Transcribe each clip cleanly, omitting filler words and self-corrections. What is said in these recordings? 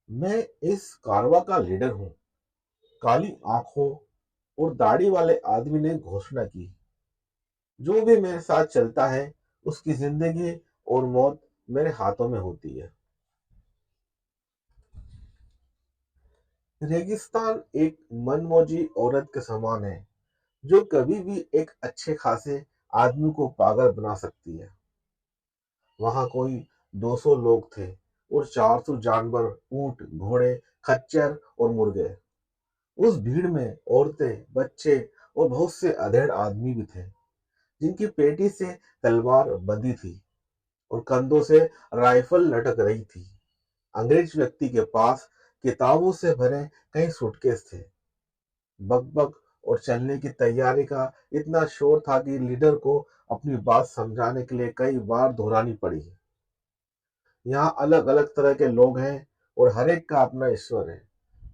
मैं इस कारवा का लीडर हूँ। काली आंखों और दाढ़ी वाले आदमी ने घोषणा की। जो भी मेरे साथ चलता है उसकी जिंदगी और मौत मेरे हाथों में होती है। रेगिस्तान एक मनमौजी औरत के समान है जो कभी भी एक अच्छे खासे आदमी को पागल बना सकती है। वहां कोई 200 लोग थे और 400 जानवर, ऊंट, घोड़े, खच्चर और मुर्गे। उस भीड़ में औरतें, बच्चे और बहुत से अधेड़ आदमी भी थे जिनकी पेटी से तलवार बंधी थी और कंधों से राइफल लटक रही थी। अंग्रेज व्यक्ति के पास किताबों से भरे कई सूटकेस थे। बकबक और चलने की तैयारी का इतना शोर था कि लीडर को अपनी बात समझाने के लिए कई बार दोहरानी पड़ी। यहाँ अलग अलग तरह के लोग हैं और हर एक का अपना ईश्वर है,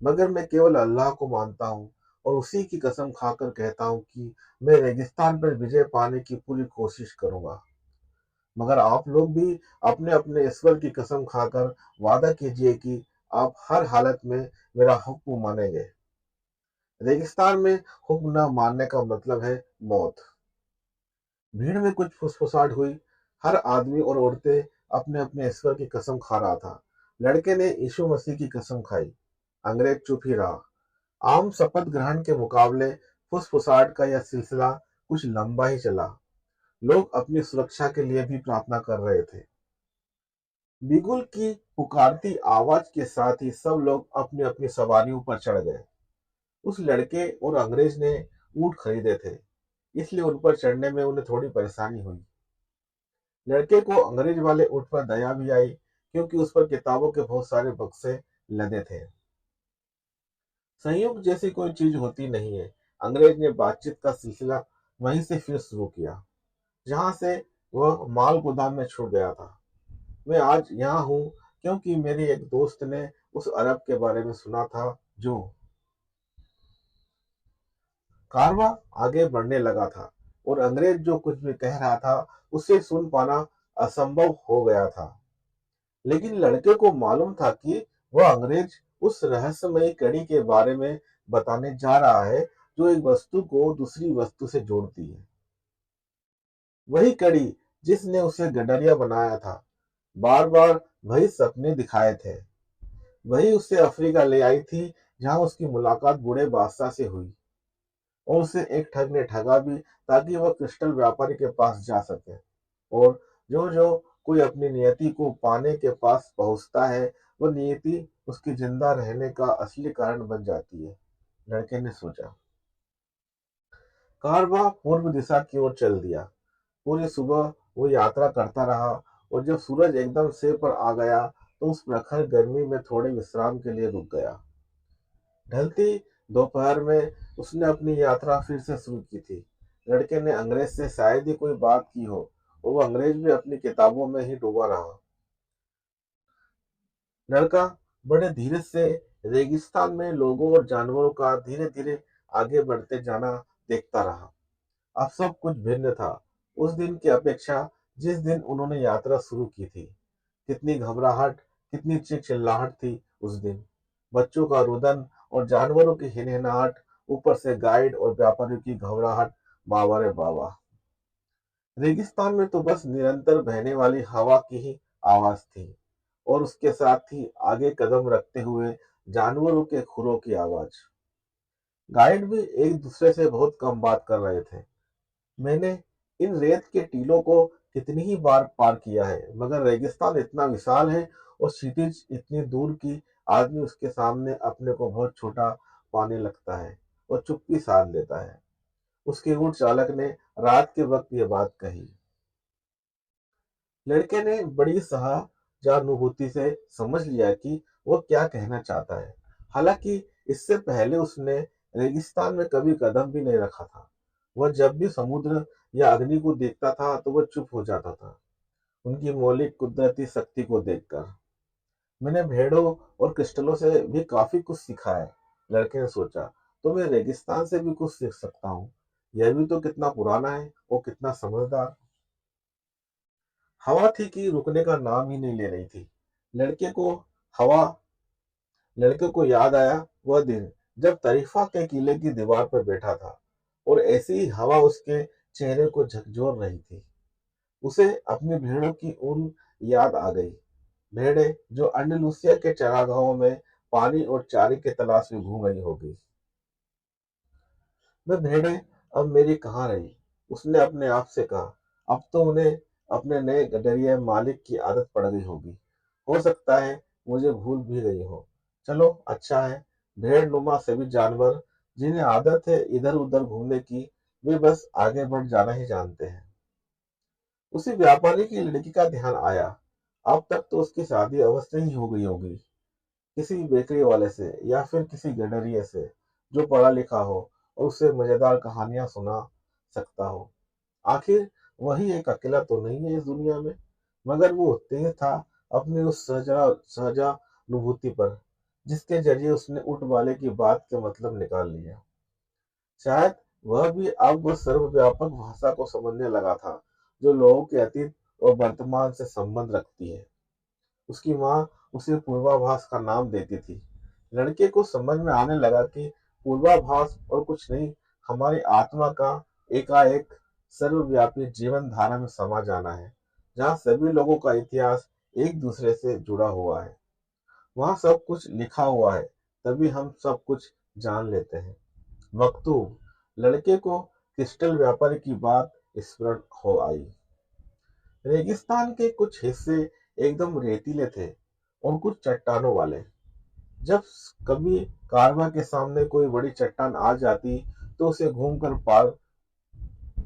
मगर मैं केवल अल्लाह को मानता हूँ और उसी की कसम खाकर कहता हूँ कि मैं रेगिस्तान पर विजय पाने की पूरी कोशिश करूंगा। मगर आप लोग भी अपने अपने ईश्वर की कसम खाकर वादा कीजिए कि आप हर हालत में मेरा हुक्म मानेंगे। रेगिस्तान में हुक्म न मानने का मतलब है मौत। भीड़ में कुछ फुसफुसाहट हुई। हर आदमी और औरतें अपने अपने ईश्वर की कसम खा रहा था। लड़के ने यीशु मसीह की कसम खाई। अंग्रेज चुप ही रहा। आम शपथ ग्रहण के मुकाबले फुसफुसाहट का यह सिलसिला कुछ लंबा ही चला। लोग अपनी सुरक्षा के लिए भी प्रार्थना कर रहे थे। बिगुल की पुकारती आवाज के साथ ही सब लोग अपनी अपनी सवारियों पर चढ़ गए। उस लड़के और अंग्रेज ने ऊंट खरीदे थे, इसलिए उन पर चढ़ने में उन्हें थोड़ी परेशानी हुई। लड़के को अंग्रेज वाले ऊंट पर दया भी आई क्योंकि उस पर किताबों के बहुत सारे बक्से लदे थे। संयोग जैसी कोई चीज होती नहीं है। अंग्रेज ने बातचीत का सिलसिला वहीं से फिर शुरू किया जहां से वह माल गोदाम में छूट गया था। मैं आज यहाँ हूँ क्योंकि मेरे एक दोस्त ने उस अरब के बारे में सुना था जो कारवां आगे बढ़ने लगा था और अंग्रेज जो कुछ भी कह रहा था उसे सुन पाना असंभव हो गया था। लेकिन लड़के को मालूम था कि वह अंग्रेज उस रहस्यमयी कड़ी के बारे में बताने जा रहा है जो एक वस्तु को दूसरी वस्तु से जोड़ती है। वही कड़ी जिसने उसे गडरिया बनाया था, बार बार वही सपने दिखाए थे, वही उसे अफ्रीका ले आई थी जहां उसकी मुलाकात बूढ़े बादशाह से हुई और उसे एक ठग ने ठगा भी ताकि वह क्रिस्टल व्यापारी के पास जा सके। और जो जो कोई अपनी नियति को पाने के पास पहुंचता है वह नियति उसकी जिंदा रहने का असली कारण बन जाती है। लड़के ने सोचा। कारवां पूर्व दिशा की ओर चल दिया। पूरी सुबह वो यात्रा करता रहा और जब सूरज एकदम सिर पर आ गया तो उस प्रखर गर्मी में थोड़े विश्राम के लिए रुक गया। ढलती दोपहर में उसने अपनी यात्रा फिर से शुरू की थी। लड़के ने अंग्रेज से शायद ही कोई बात की हो और वो अंग्रेज भी अपनी किताबों में ही डूबा रहा। लड़का बड़े धीरे से रेगिस्तान में लोगों और जानवरों का धीरे धीरे आगे बढ़ते जाना देखता रहा। अब सब कुछ भिन्न था उस दिन की अपेक्षा जिस दिन उन्होंने यात्रा शुरू की थी। कितनी घबराहट, कितनी चीख चिल्लाहट थी उस दिन। बच्चों का रुदन और जानवरों की हिनहिनाहट, ऊपर से गाइड और व्यापारियों की घबराहट। बाबा रे बाबा। रेगिस्तान में तो बस निरंतर बहने वाली हवा की ही आवाज थी और उसके साथ ही आगे कदम रखते हुए जानवरों के खुरों की आवाज। गाइड भी एक दूसरे से बहुत कम बात कर रहे थे। मैंने इन रेत के टीलों को कितनी ही बार पार किया है, मगर रेगिस्तान इतना विशाल है और क्षितिज इतनी दूर की आदमी उसके सामने अपने को बहुत छोटा पाने लगता है और चुप्पी साध लेता है। उसके ऊंट चालक ने रात के वक्त यह बात कही। लड़के ने बड़ी सहानुभूति से समझ लिया कि वह क्या कहना चाहता है। हालांकि इससे पहले उसने रेगिस्तान में कभी कदम भी नहीं रखा था। वह जब भी समुद्र या अग्नि को देखता था तो वह चुप हो जाता था उनकी मौलिक कुदरती शक्ति को देखकर। मैंने भेड़ों और क्रिस्टलों से भी काफी कुछ सीखा है, लड़के ने सोचा। तो मैं रेगिस्तान से भी कुछ सीख सकता हूँ। यह भी तो कितना पुराना है और कितना समझदार। हवा थी कि रुकने का नाम ही नहीं ले रही थी। लड़के को हवा लड़के को याद आया वह दिन जब तरीफा के किले की दीवार पर बैठा था और ऐसी ही हवा उसके चेहरे को झकझोर रही थी। उसे अपनी भेड़ों की ऊन याद आ गई। भेड़ें जो अंडलूसिया के चरागाहों में पानी और चारे की तलाश में घूम रही होगी। वह भेड़ें अब मेरी कहाँ रही? उसने अपने आप से कहा। अब तो उन्हें अपने नए गडरिया मालिक की आदत पड़ गई होगी। हो सकता है मुझे भूल भी गई हो। चलो अच्छा है। भेड़ नुमा सभी जानवर जिन्हें आदत है इधर उधर घूमने की, वे बस आगे बढ़ जाना ही जानते हैं। उसी व्यापारी की लड़की का ध्यान आया। अब तक तो उसकी शादी अवश्य ही हो गई होगी, किसी बेकरी वाले से या फिर किसी गडरिये से जो पढ़ा लिखा हो और उसे मजेदार कहानियां सुना सकता हो। आखिर वही एक अकेला तो नहीं है इस दुनिया में। मगर वो तेज था अपनी उस सहजानुभूति पर, जिसके जरिए उसने ऊँट वाले की बात के मतलब निकाल लिया। शायद वह भी अब उस सर्वव्यापक भाषा को समझने लगा था जो लोगों के अतीत और वर्तमान से संबंध रखती है। उसकी माँ उसे पूर्वाभास का नाम देती थी। लड़के को समझ में आने लगा कि पूर्वाभास और कुछ नहीं, हमारी आत्मा का एकाएक सर्वव्यापी जीवन धारा में समा जाना है, जहाँ सभी लोगों का इतिहास एक दूसरे से जुड़ा हुआ है। वहाँ सब कुछ लिखा हुआ है, तभी हम सब कुछ जान लेते हैं। मकतूब। लड़के को क्रिस्टल व्यापारी की बात स्मरण हो आई। रेगिस्तान के कुछ हिस्से एकदम रेतीले थे और कुछ चट्टानों वाले। जब कभी कारवां के सामने कोई बड़ी चट्टान आ जाती तो उसे घूमकर पार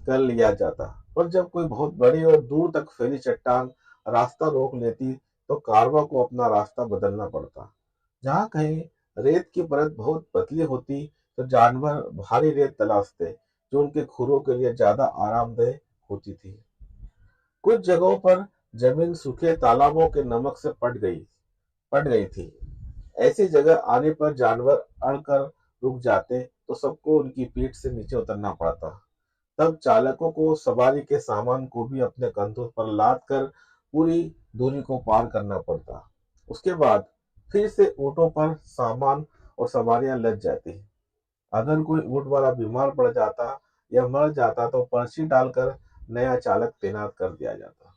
कर लिया जाता, और जब कोई बहुत बड़ी और दूर तक फैली चट्टान रास्ता रोक लेती तो कारवां को अपना रास्ता बदलना पड़ता। जहाँ कहीं रेत की परत बहुत पतली होती तो जानवर भारी रेत तलाशते, जो उनके खुरों के लिए ज्यादा आरामदेह होती थी। कुछ जगहों पर जमीन सूखे तालाबों के नमक से पट गई थी। ऐसी जगह आने पर जानवर अड़कर रुक जाते तो सबको उनकी पीठ से नीचे उतरना पड़ता। तब चालकों को सवारी के सामान को भी अपने कंधों पर लाद कर पूरी दूरी को पार करना पड़ता। उसके बाद फिर से ऊँटों पर सामान और सवारियां लद जाती। अगर कोई ऊँट वाला बीमार पड़ जाता या मर जाता तो पर्ची डालकर नया चालक तैनात कर दिया जाता।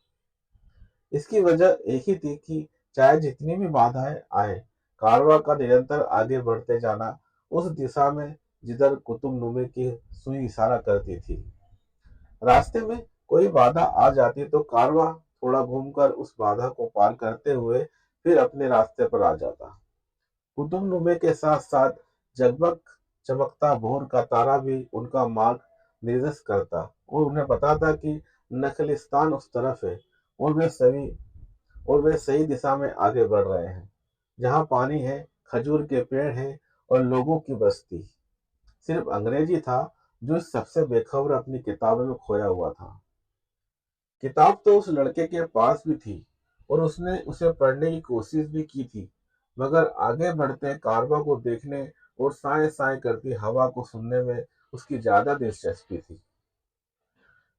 इसकी वजह एक ही थी कि चाहे जितनी भी बाधाएं आए, कारवां का निरंतर आगे बढ़ते जाना उस दिशा में जिधर कुतुबनुमे की सुई इशारा करती थी। रास्ते में कोई बाधा आ जाती तो कारवां थोड़ा घूमकर उस बाधा को पार करते हुए फिर अपने रास्ते पर आ जाता। कुतुबनुमे के साथ साथ जगमग चमकता भोर का तारा भी उनका मार्ग निर्देश करता और उन्हें बताता कि नखलिस्तान उस तरफ है और वे सही दिशा में आगे बढ़ रहे हैं, जहाँ पानी है, खजूर के पेड़ हैं और लोगों की बस्ती। सिर्फ अंग्रेजी था जो इस सबसे बेखबर अपनी किताबों में खोया हुआ था। किताब तो उस लड़के के पास भी थी और उसने उसे पढ़ने की कोशिश भी की थी, मगर आगे बढ़ते कारवां को देखने और साए साए करती हवा को सुनने में उसकी ज्यादा दिलचस्पी थी।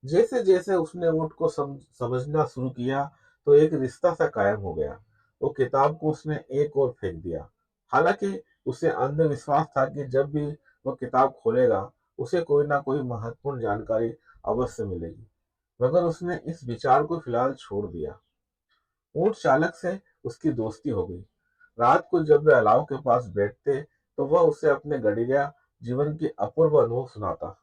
जैसे जैसे उसने ऊँट को समझना शुरू किया तो एक रिश्ता सा कायम हो गया। वो किताब को उसने एक ओर फेंक दिया। हालांकि उसे अंधविश्वास था कि जब भी वह किताब खोलेगा उसे कोई ना कोई महत्वपूर्ण जानकारी अवश्य मिलेगी, मगर उसने इस विचार को फिलहाल छोड़ दिया। ऊँट चालक से उसकी दोस्ती हो गई। रात को जब वे अलाव के पास बैठते तो वह उसे अपने गडरिया जीवन के अपूर्व अनुभव सुनाता।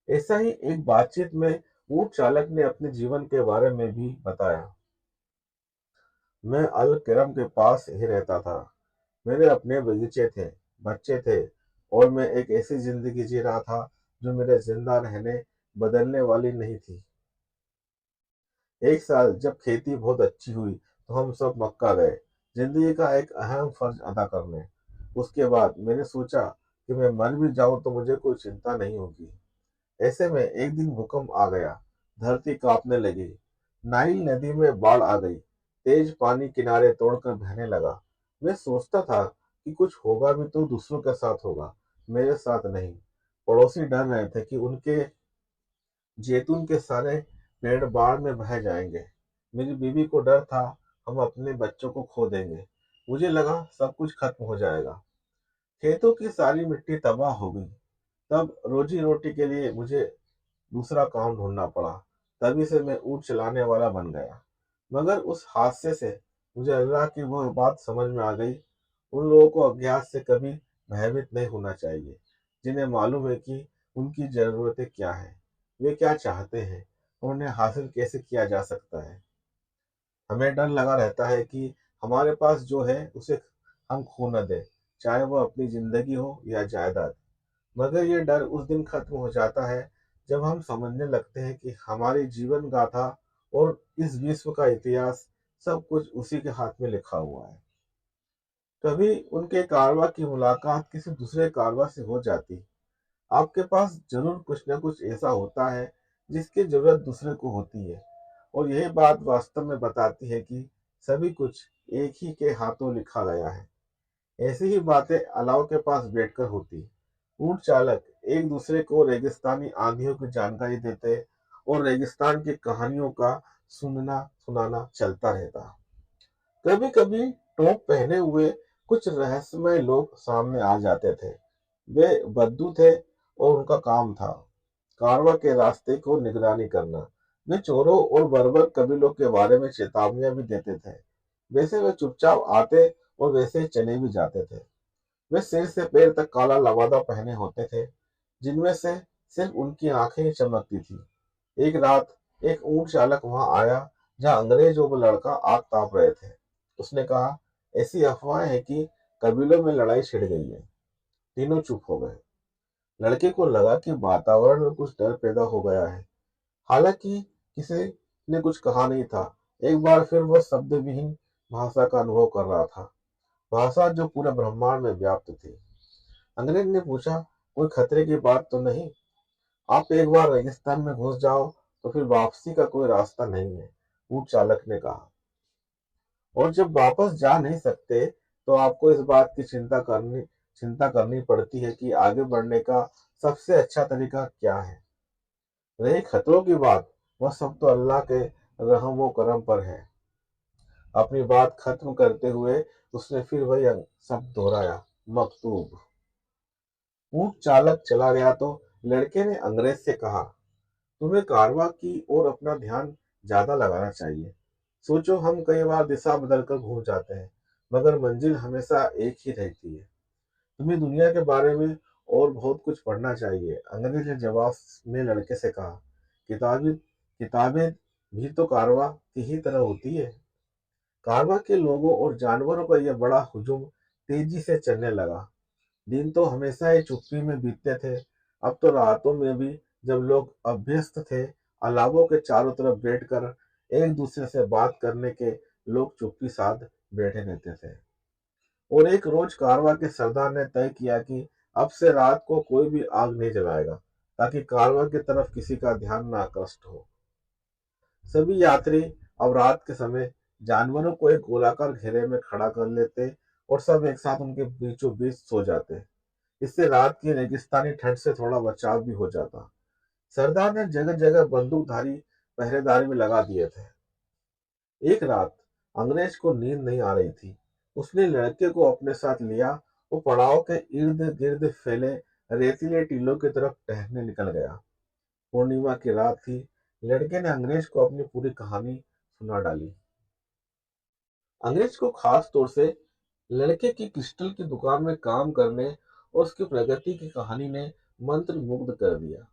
ऐसा ही एक बातचीत में ऊँट चालक ने अपने जीवन के बारे में भी बताया। मैं अल केरम के पास ही रहता था। मेरे अपने बगीचे थे, बच्चे थे, और मैं एक ऐसी जिंदगी जी रहा था जो मेरे जिंदा रहने बदलने वाली नहीं थी। एक साल जब खेती बहुत अच्छी हुई तो हम सब मक्का गए, जिंदगी का एक अहम फर्ज अदा करने। उसके बाद मैंने सोचा कि मैं मर भी जाऊं तो मुझे कोई चिंता नहीं होगी। ऐसे में एक दिन भूकंप आ गया। धरती कांपने लगी। नाइल नदी में बाढ़ आ गई। तेज पानी किनारे तोड़कर बहने लगा। मैं सोचता था कि कुछ होगा भी तो दूसरों के साथ होगा, मेरे साथ नहीं। पड़ोसी डर रहे थे कि उनके जैतून के सारे पेड़ बाढ़ में बह जाएंगे। मेरी बीवी को डर था हम अपने बच्चों को खो देंगे। मुझे लगा सब कुछ खत्म हो जाएगा। खेतों की सारी मिट्टी तबाह हो गई। तब रोजी रोटी के लिए मुझे दूसरा काम ढूंढना पड़ा। तभी से मैं ऊँट चलाने वाला बन गया। मगर उस हादसे से मुझे अल्लाह की वो बात समझ में आ गई, उन लोगों को अज्ञात से कभी भयभीत नहीं होना चाहिए, जिन्हें मालूम है कि उनकी ज़रूरतें क्या हैं, वे क्या चाहते हैं और उन्हें हासिल कैसे किया जा सकता है। हमें डर लगा रहता है कि हमारे पास जो है उसे हम खो न दें, चाहे वह अपनी ज़िंदगी हो या जायदाद। मगर ये डर उस दिन खत्म हो जाता है जब हम समझने लगते हैं कि हमारी जीवन गाथा और इस विश्व का इतिहास सब कुछ उसी के हाथ में लिखा हुआ है। कभी उनके कारवा की मुलाकात किसी दूसरे कारवा से हो जाती, आपके पास जरूर कुछ न कुछ ऐसा होता है जिसकी जरूरत दूसरे को होती है, और यही बात वास्तव में बताती है कि सभी कुछ एक ही के हाथों लिखा गया है। ऐसी ही बातें अलाव के पास बैठकर होती। ऊंट चालक एक दूसरे को रेगिस्तानी आंधियों की जानकारी देते और रेगिस्तान की कहानियों का सुनना सुनाना चलता रहता। कभी कभी टोप पहने हुए कुछ रहस्यमय लोग सामने आ जाते थे। वे बद्दू थे और उनका काम था कारवा के रास्ते को निगरानी करना। वे चोरों और बर्बर कबीलों के बारे में चेतावनियां भी देते थे। वैसे वे चुपचाप आते और वैसे ही चले भी जाते थे। वे सिर से पैर तक काला लवादा पहने होते थे, जिनमें से सिर्फ उनकी आंखें ही चमकती थी। एक रात एक ऊंट चालक वहां आया जहां अंग्रेज और वो लड़का आग ताप रहे थे। उसने कहा, ऐसी अफवाहें हैं कि कबीलों में लड़ाई छिड़ गई है। तीनों चुप हो गए। लड़के को लगा कि वातावरण में कुछ डर पैदा हो गया है। हालांकि किसी ने कुछ कहा नहीं था। एक बार फिर वह शब्द विहीन भाषा का अनुभव कर रहा था, भाषा जो पूरे ब्रह्मांड में व्याप्त थी। अंग्रेज ने पूछा, कोई खतरे की बात तो नहीं? आप एक बार रेगिस्तान में घुस जाओ तो फिर वापसी का कोई रास्ता नहीं है, ऊंट चालक ने कहा। और जब वापस जा नहीं सकते तो आपको इस बात की चिंता करनी पड़ती है कि आगे बढ़ने का सबसे अच्छा तरीका क्या है। रही खतरों की बात, वह सब तो अल्लाह के रहम व करम पर है। अपनी बात खत्म करते हुए उसने फिर वही शब्द दोहराया, मकतूब। ऊंट चालक चला गया तो लड़के ने अंग्रेज से कहा, तुम्हें कारवां की ओर अपना ध्यान ज्यादा लगाना चाहिए। सोचो, हम कई बार दिशा बदलकर घूम जाते हैं, मगर मंजिल हमेशा एक ही रहती है। तुम्हें दुनिया के बारे में और बहुत कुछ पढ़ना चाहिए। अंग्रेज ने जवाब में लड़के से कहा, किताबें किताबें भी तो कारवां की ही तरह होती है। कारवां के लोगों और जानवरों का यह बड़ा हुजूम तेजी से चलने लगा। दिन तो हमेशा ही चुप्पी में बीतते थे। अब तो रातों में भी, जब लोग अभ्यस्त थे, अलावों के चारों तरफ बैठकर एक दूसरे से बात करने के, लोग चुप्पी साध बैठे रहते थे। और एक रोज कारवां के सरदार ने तय किया कि अब से रात को कोई भी आग नहीं जलाएगा, ताकि कारवां की तरफ किसी का ध्यान न आकृष्ट हो। सभी यात्री अब रात के समय जानवरों को एक गोलाकार घेरे में खड़ा कर लेते और सब एक साथ उनके बीचों बीच सो जाते। इससे रात की रेगिस्तानी ठंड से थोड़ा बचाव भी हो जाता। सरदार ने जगह जगह बंदूकधारी पहरेदारी में लगा दिए थे। एक रात अंग्रेज को नींद नहीं आ रही थी। उसने लड़के को अपने साथ लिया और पड़ाव के इर्द गिर्द फैले रेतीले टीलों की तरफ टहलने निकल गया। पूर्णिमा की रात थी। लड़के ने अंग्रेज को अपनी पूरी कहानी सुना डाली। अंग्रेज को खास तौर से लड़के की क्रिस्टल की दुकान में काम करने और उसकी प्रगति की कहानी ने मंत्र मुग्ध कर दिया।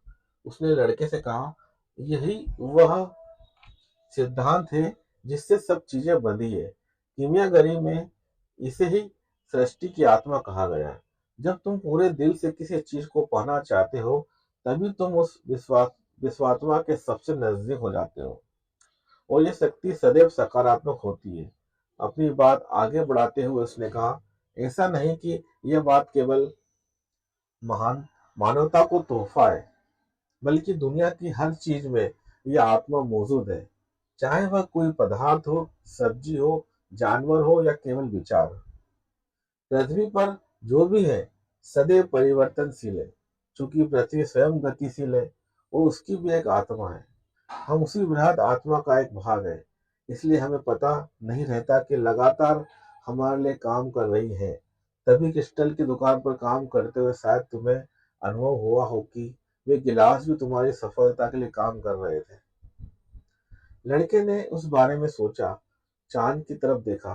उसने लड़के से कहा, यही वह सिद्धांत है जिससे सब चीजें बंधी है। कीमियागरी में इसे ही सृष्टि की आत्मा कहा गया है। जब तुम पूरे दिल से किसी चीज को पाना चाहते हो, तभी तुम उस विश्वात्मा के सबसे नजदीक हो जाते हो, और यह शक्ति सदैव सकारात्मक होती है। अपनी बात आगे बढ़ाते हुए उसने कहा, ऐसा नहीं कि यह बात केवल महान मानवता को तोहफा है, बल्कि दुनिया की हर चीज में यह आत्मा मौजूद है, चाहे वह कोई पदार्थ हो, सब्जी हो, जानवर हो या केवल विचार। पृथ्वी पर जो भी है सदैव परिवर्तनशील है। चूंकि पृथ्वी स्वयं गतिशील है और उसकी भी एक आत्मा है, हम उसी बृहद आत्मा का एक भाग है। इसलिए हमें पता नहीं रहता कि लगातार हमारे लिए काम कर रही हैं। तभी क्रिस्टल की दुकान पर काम करते हुए शायद तुम्हें अनुभव हुआ हो कि वे गिलास भी तुम्हारी सफलता के लिए काम कर रहे थे। लड़के ने उस बारे में सोचा, चांद की तरफ देखा,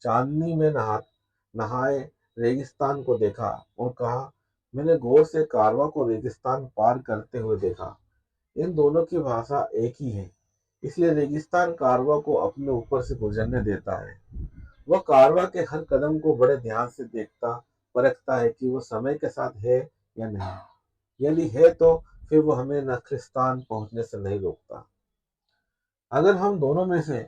चांदनी में नहाए रेगिस्तान को देखा और कहा, मैंने गौर से कारवां को रेगिस्तान पार करते हुए देखा। इन दोनों की भाषा एक ही है, इसलिए रेगिस्तान कारवां को अपने ऊपर से गुजरने देता है। वह कारवां के हर कदम को बड़े ध्यान से देखता, परखता है कि वो समय के साथ है या नहीं। यदि है तो फिर वो हमें नखलिस्तान पहुंचने से नहीं रोकता। अगर हम दोनों में से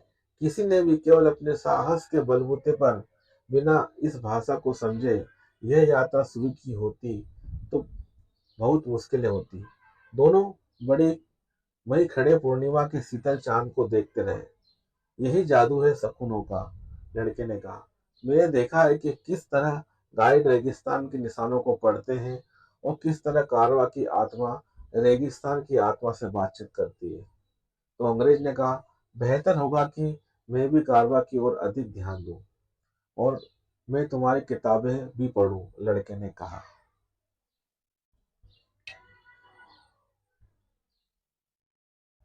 किसी ने भी केवल अपने साहस के बलबूते पर बिना इस भाषा को समझे यह यात्रा शुरू की होती तो बहुत मुश्किलें होती। दोनों बड़ी वहीं खड़े पूर्णिमा के शीतल चांद को देखते रहे। यही जादू है शकुनों का, लड़के ने कहा। मैंने देखा है कि किस तरह गाइड रेगिस्तान के निशानों को पढ़ते हैं और किस तरह कारवा की आत्मा रेगिस्तान की आत्मा से बातचीत करती है। तो अंग्रेज ने कहा, बेहतर होगा कि मैं भी कारवा की ओर अधिक ध्यान दूं और मैं तुम्हारी किताबें भी पढूं, लड़के ने कहा।